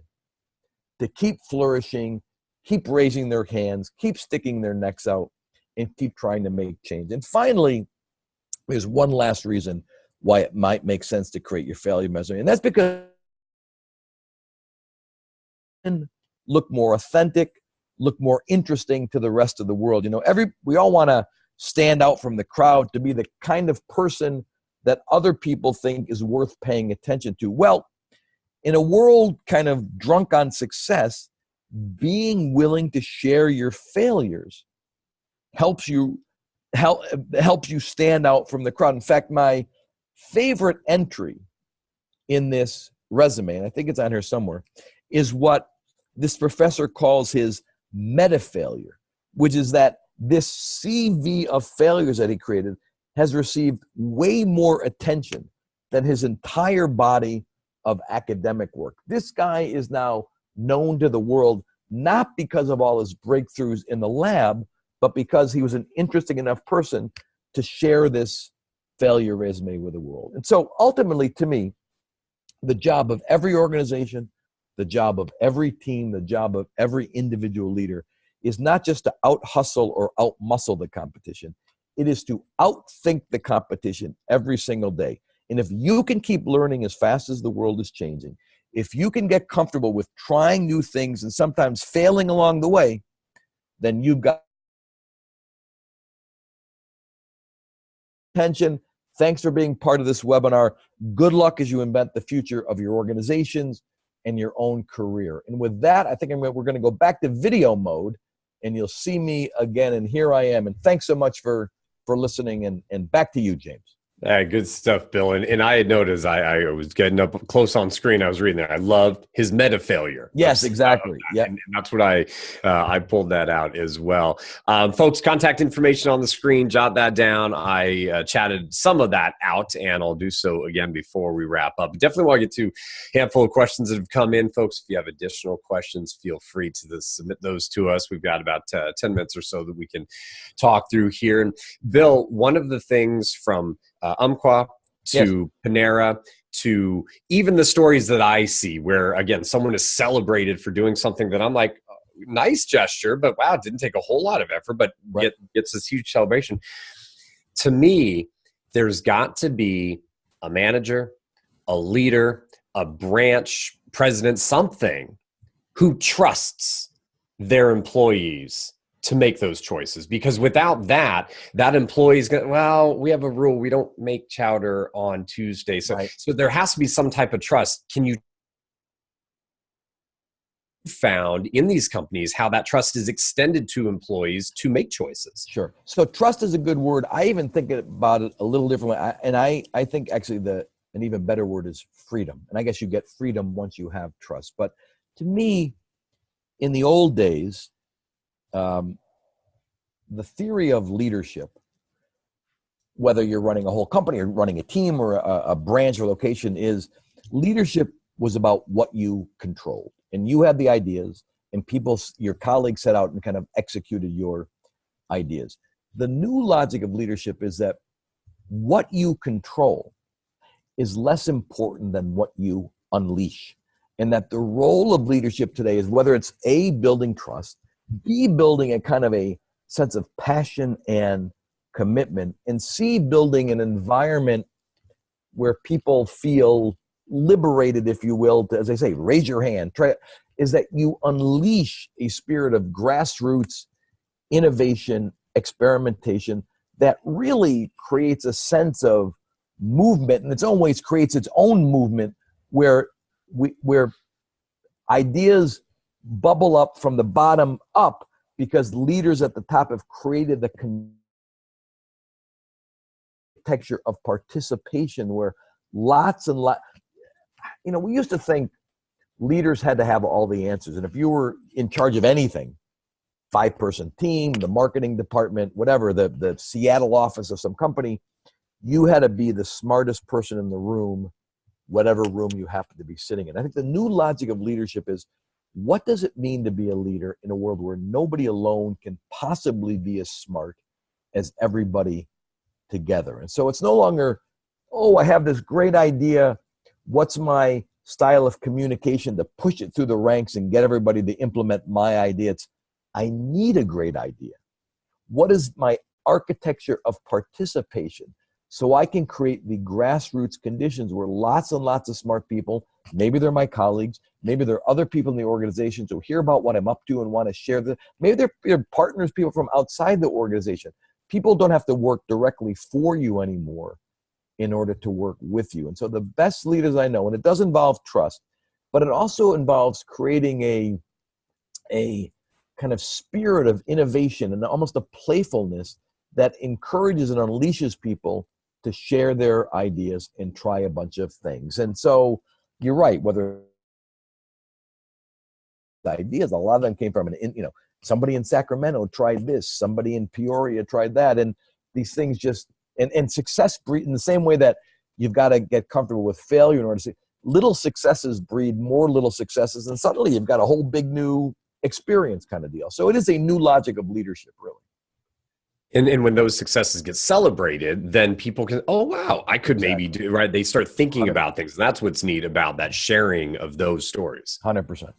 to keep flourishing, keep raising their hands, keep sticking their necks out, and keep trying to make change. And finally, there's one last reason why it might make sense to create your failure resume, and that's because look more authentic, look more interesting to the rest of the world. We all want to stand out from the crowd, to be the kind of person that other people think is worth paying attention to. Well, in a world kind of drunk on success, being willing to share your failures helps you stand out from the crowd. In fact, my favorite entry in this resume, and I think it's on here somewhere, is what this professor calls his meta failure, which is that this CV of failures that he created has received way more attention than his entire body of academic work. This guy is now known to the world, not because of all his breakthroughs in the lab, but because he was an interesting enough person to share this failure resume with the world. And so ultimately, to me, the job of every organization, the job of every team, the job of every individual leader is not just to out-hustle or out-muscle the competition. It is to outthink the competition every single day. And if you can keep learning as fast as the world is changing, if you can get comfortable with trying new things and sometimes failing along the way, then you've got attention. Thanks for being part of this webinar. Good luck as you invent the future of your organizations and your own career. And with that, I think we're going to go back to video mode, and you'll see me again. And here I am. And thanks so much for listening. And back to you, James. Good stuff, Bill. And I had noticed I was getting up close on screen. I was reading there. I loved his meta failure. Yes, exactly. Yeah, and that's what I pulled that out as well. Folks, contact information on the screen. Jot that down. I chatted some of that out, and I'll do so again before we wrap up. Definitely want to get to a handful of questions that have come in, folks. If you have additional questions, feel free to submit those to us. We've got about 10 minutes or so that we can talk through here. And Bill, one of the things from Umpqua to Panera to even the stories that I see where, again, someone is celebrated for doing something that I'm like, nice gesture, but wow, it didn't take a whole lot of effort, but gets this huge celebration. To me, there's got to be a manager, a leader, a branch president, something who trusts their employees to make those choices, because without that employee is going, well, we have a rule, we don't make chowder on Tuesday. So there has to be some type of trust. Can you found in these companies how that trust is extended to employees to make choices? Sure. So trust is a good word. I even think about it a little differently. I think actually an even better word is freedom. And I guess you get freedom once you have trust. But to me, in the old days, the theory of leadership, whether you're running a whole company or running a team or a branch or location, is leadership was about what you controlled. And you had the ideas and your colleagues set out and kind of executed your ideas. The new logic of leadership is that what you control is less important than what you unleash. And that the role of leadership today is whether it's A, building trust, B, building a kind of a sense of passion and commitment, and C, building an environment where people feel liberated, if you will, to, as I say, raise your hand, is that you unleash a spirit of grassroots innovation, experimentation that really creates a sense of movement, in its own ways creates its own movement where ideas bubble up from the bottom up because leaders at the top have created the texture of participation where lots and lots, we used to think leaders had to have all the answers. And if you were in charge of anything, 5-person team, the marketing department, whatever, the Seattle office of some company, you had to be the smartest person in the room, whatever room you happen to be sitting in. I think the new logic of leadership is, what does it mean to be a leader in a world where nobody alone can possibly be as smart as everybody together? And so it's no longer, oh, I have this great idea. What's my style of communication to push it through the ranks and get everybody to implement my idea? It's, I need a great idea. What is my architecture of participation so I can create the grassroots conditions where lots and lots of smart people, maybe they're my colleagues, maybe they're other people in the organization who hear about what I'm up to and want to share this. Maybe they're partners, people from outside the organization. People don't have to work directly for you anymore in order to work with you. And so the best leaders I know, and it does involve trust, but it also involves creating a kind of spirit of innovation and almost a playfulness that encourages and unleashes people to share their ideas and try a bunch of things. And so you're right, whether the ideas, a lot of them came from somebody in Sacramento tried this, somebody in Peoria tried that, and these things just, and success breed in the same way that you've got to get comfortable with failure in order to see, little successes breed more little successes, and suddenly you've got a whole big new experience kind of deal. So it is a new logic of leadership, really. And when those successes get celebrated, then people can, oh, wow, I could maybe do, right? They start thinking 100%. About things. That's what's neat about that sharing of those stories. 100%.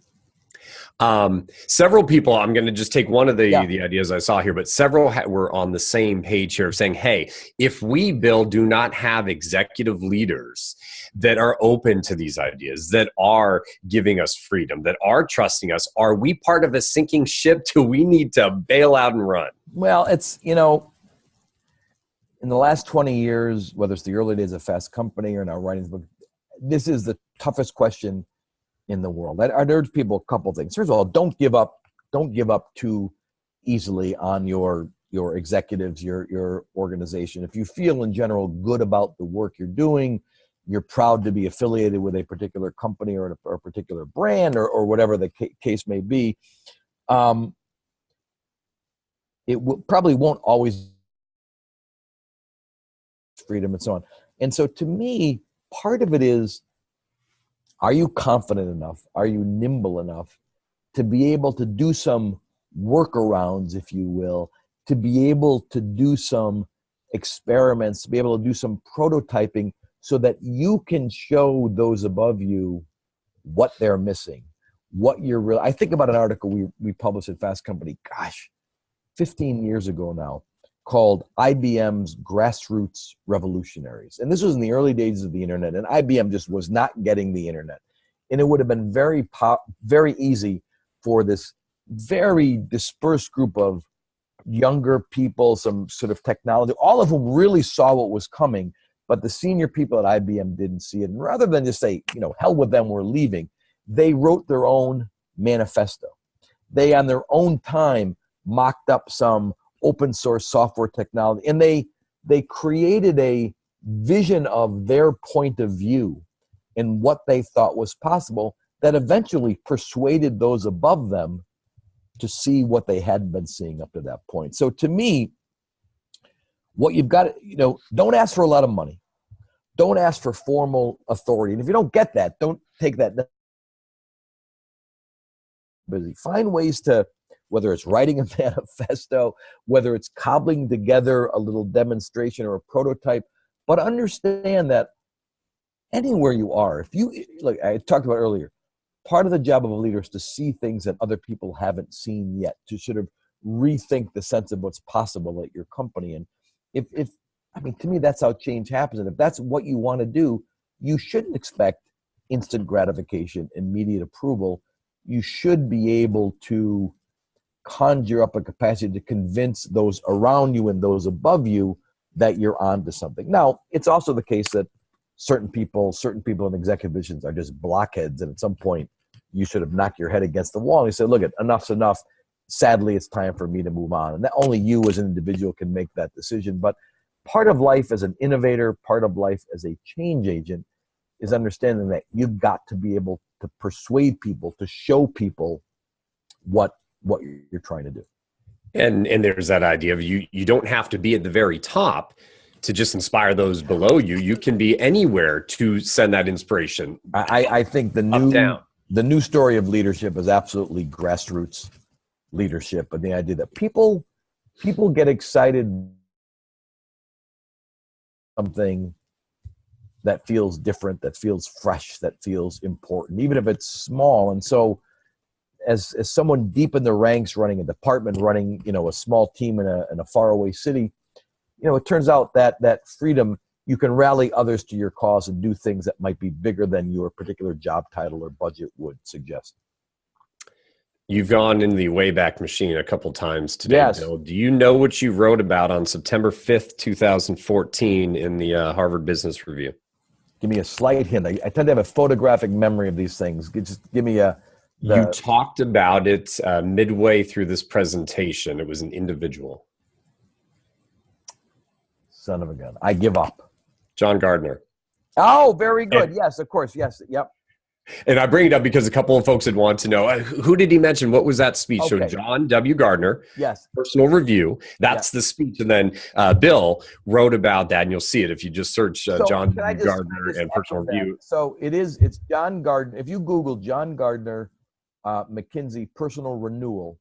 Several people, I'm going to just take one of the ideas I saw here, but several were on the same page here saying, hey, if we, Bill, do not have executive leaders that are open to these ideas, that are giving us freedom, that are trusting us, are we part of a sinking ship? Do we need to bail out and run? Well, it's, in the last 20 years, whether it's the early days of Fast Company or now writing this book, this is the toughest question in the world. I urge people a couple of things. First of all, don't give up too easily on your executives, your organization. If you feel in general good about the work you're doing, you're proud to be affiliated with a particular company or a particular brand or whatever the case may be, it probably won't always freedom and so on. And so to me, part of it is, are you confident enough? Are you nimble enough to be able to do some workarounds, if you will, to be able to do some experiments, to be able to do some prototyping so that you can show those above you what they're missing, what you're real. I think about an article we published at Fast Company, 15 years ago now, called IBM's Grassroots Revolutionaries. And this was in the early days of the internet, and IBM just was not getting the internet. And it would have been very easy for this very dispersed group of younger people, some sort of technology, all of whom really saw what was coming, but the senior people at IBM didn't see it. And rather than just say, hell with them, we're leaving, they wrote their own manifesto. They, on their own time, mocked up some open source software technology, and they created a vision of their point of view and what they thought was possible that eventually persuaded those above them to see what they hadn't been seeing up to that point. So to me, what you've got, don't ask for a lot of money. Don't ask for formal authority. And if you don't get that, don't take that busy. Find ways to, whether it's writing a manifesto, whether it's cobbling together a little demonstration or a prototype, but understand that anywhere you are, if you, like I talked about earlier, part of the job of a leader is to see things that other people haven't seen yet, to sort of rethink the sense of what's possible at your company. And if I mean, to me, that's how change happens. And if that's what you want to do, you shouldn't expect instant gratification, immediate approval. You should be able to conjure up a capacity to convince those around you and those above you that you're onto something. Now, it's also the case that certain people in executive positions are just blockheads, and at some point you sort of knock your head against the wall and you say, look, enough's enough. Sadly, it's time for me to move on. And that only you as an individual can make that decision. But part of life as an innovator, part of life as a change agent is understanding that you've got to be able to persuade people, to show people what you're trying to do. And there's that idea of you don't have to be at the very top to just inspire those below you. You can be anywhere to send that inspiration. I think the new story of leadership is absolutely grassroots leadership, and the idea that people get excited something that feels different, that feels fresh, that feels important, even if it's small. And so as someone deep in the ranks, running a department, running, a small team in a faraway city, it turns out that freedom, you can rally others to your cause and do things that might be bigger than your particular job title or budget would suggest. You've gone in the Wayback Machine a couple times today, yes. Bill. Do you know what you wrote about on September 5th, 2014 in the Harvard Business Review? Give me a slight hint. I tend to have a photographic memory of these things. Just give me You talked about it midway through this presentation. It was an individual. Son of a gun. I give up. John Gardner. Oh, very good. Yes, of course. Yes. Yep. And I bring it up because a couple of folks had wanted to know, who did he mention? What was that speech? Okay. So John W. Gardner, yes, personal review. That's the speech. And then Bill wrote about that, and you'll see it if you just search John W. Gardner and personal review. So it's John Gardner. If you Google John Gardner, McKinsey personal renewal,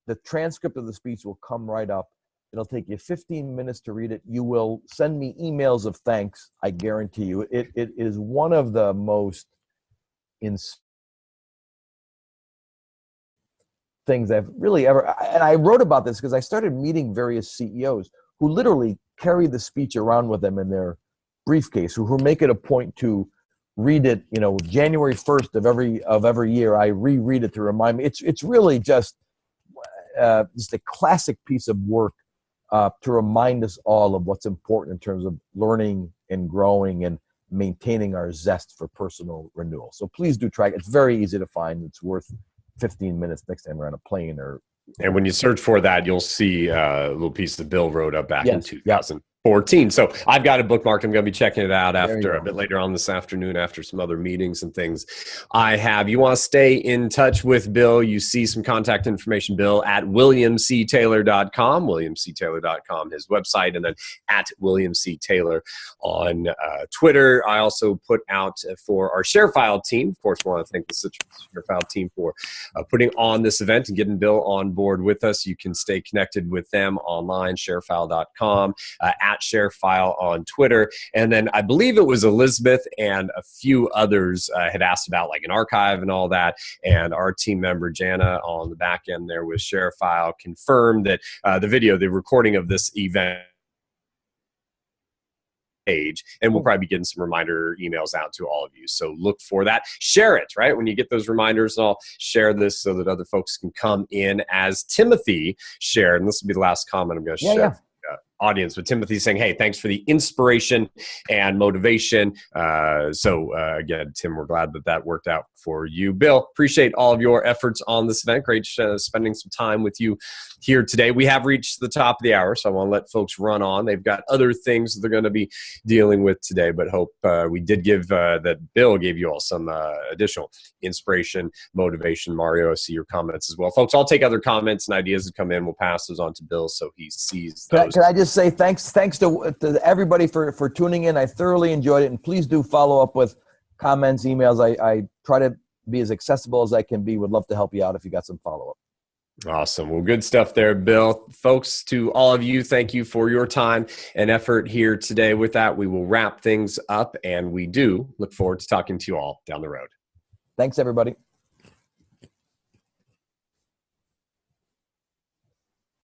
the transcript of the speech will come right up. It'll take you 15 minutes to read it. You will send me emails of thanks. I guarantee you. It is one of the most things I've really ever, and I wrote about this because I started meeting various CEOs who literally carry the speech around with them in their briefcase, who make it a point to read it, January 1st of every year, I reread it to remind me. It's really just a classic piece of work to remind us all of what's important in terms of learning and growing and maintaining our zest for personal renewal. So please do try it. It's very easy to find. It's worth 15 minutes next time you're on a plane And when you search for that, you'll see a little piece that Bill wrote up back in 2014. So I've got it bookmarked. I'm going to be checking it out after a bit later on this afternoon after some other meetings and things I have. You want to stay in touch with Bill. You see some contact information, Bill, at williamctaylor.com, williamctaylor.com, his website, and then at William C. Taylor on Twitter. I also put out for our ShareFile team. Of course, we want to thank the ShareFile team for putting on this event and getting Bill on board with us. You can stay connected with them online, sharefile.com, at ShareFile on Twitter. And then I believe it was Elizabeth and a few others had asked about like an archive and all that. And our team member, Jana, on the back end there with ShareFile confirmed that the recording of this event page, and we'll probably be getting some reminder emails out to all of you. So look for that. Share it, right? When you get those reminders, I'll share this so that other folks can come in, as Timothy shared. And this will be the last comment I'm going to share. Yeah. Audience, but Timothy saying, hey, thanks for the inspiration and motivation. Again, Tim, we're glad that worked out for you. Bill, appreciate all of your efforts on this event. Great spending some time with you here today. We have reached the top of the hour, so I want to let folks run on. They've got other things that they're going to be dealing with today, but hope we did give that Bill gave you all some additional inspiration, motivation. Mario, I see your comments as well. Folks, I'll take other comments and ideas that come in. We'll pass those on to Bill so he sees those. Can I just say thanks to everybody for tuning in. I thoroughly enjoyed it, and please do follow up with comments, emails. I try to be as accessible as I can be. Would love to help you out if you got some follow-up. Awesome. Well, good stuff there, Bill. Folks, to all of you, thank you for your time and effort here today. With that, we will wrap things up, and we do look forward to talking to you all down the road. Thanks, everybody.